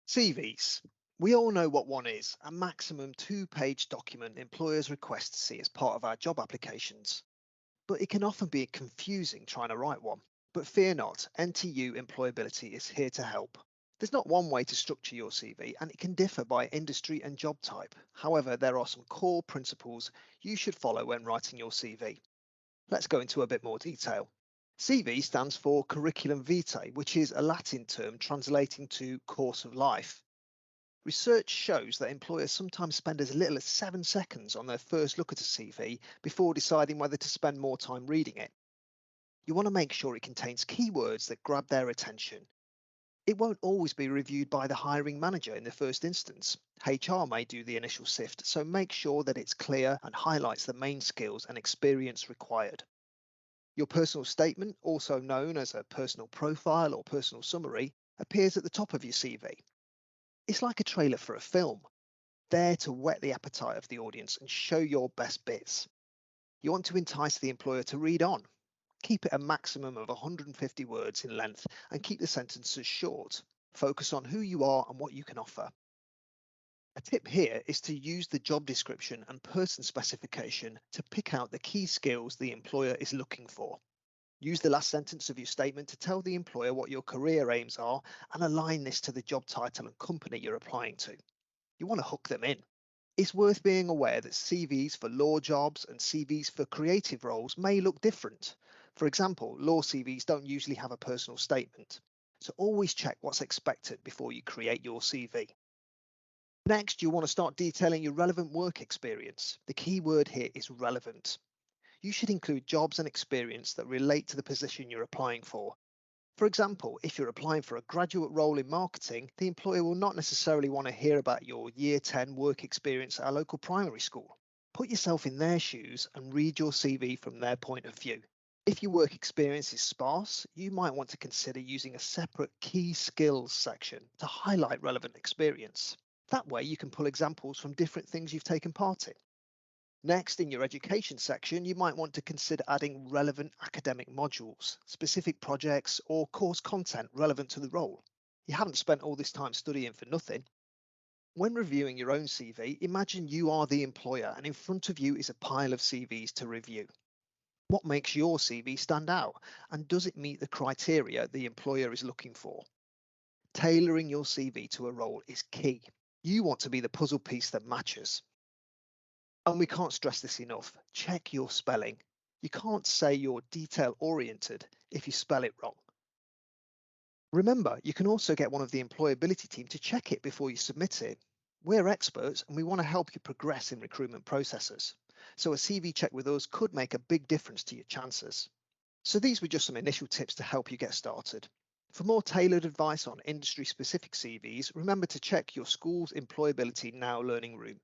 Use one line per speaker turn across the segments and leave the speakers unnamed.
CVs. We all know what one is, a maximum two-page document employers request to see as part of our job applications. But it can often be confusing trying to write one. But fear not, NTU Employability is here to help. There's not one way to structure your CV, and it can differ by industry and job type. However, there are some core principles you should follow when writing your CV. Let's go into a bit more detail. CV stands for curriculum vitae, which is a Latin term translating to course of life. Research shows that employers sometimes spend as little as 7 seconds on their first look at a CV before deciding whether to spend more time reading it. You want to make sure it contains keywords that grab their attention. It won't always be reviewed by the hiring manager in the first instance. HR may do the initial sift, so make sure that it's clear and highlights the main skills and experience required. Your personal statement, also known as a personal profile or personal summary, appears at the top of your CV. It's like a trailer for a film, there to whet the appetite of the audience and show your best bits. You want to entice the employer to read on. Keep it a maximum of 150 words in length and keep the sentences short. Focus on who you are and what you can offer. A tip here is to use the job description and person specification to pick out the key skills the employer is looking for. Use the last sentence of your statement to tell the employer what your career aims are and align this to the job title and company you're applying to. You want to hook them in. It's worth being aware that CVs for law jobs and CVs for creative roles may look different. For example, law CVs don't usually have a personal statement. So always check what's expected before you create your CV. Next, you want to start detailing your relevant work experience. The key word here is relevant. You should include jobs and experience that relate to the position you're applying for. For example, if you're applying for a graduate role in marketing, the employer will not necessarily want to hear about your year 10 work experience at a local primary school. Put yourself in their shoes and read your CV from their point of view. If your work experience is sparse, you might want to consider using a separate key skills section to highlight relevant experience. That way you can pull examples from different things you've taken part in. Next, in your education section, you might want to consider adding relevant academic modules, specific projects, or course content relevant to the role. You haven't spent all this time studying for nothing. When reviewing your own CV, imagine you are the employer and in front of you is a pile of CVs to review. What makes your CV stand out, and does it meet the criteria the employer is looking for? Tailoring your CV to a role is key. You want to be the puzzle piece that matches. And we can't stress this enough. Check your spelling. You can't say you're detail-oriented if you spell it wrong. Remember, you can also get one of the employability team to check it before you submit it. We're experts and we want to help you progress in recruitment processes. So a CV check with us could make a big difference to your chances. So these were just some initial tips to help you get started. For more tailored advice on industry-specific CVs, remember to check your school's Employability Now Learning Room.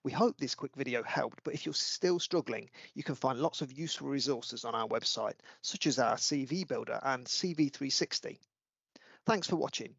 We hope this quick video helped, but if you're still struggling, you can find lots of useful resources on our website, such as our CV Builder and CV 360. Thanks for watching.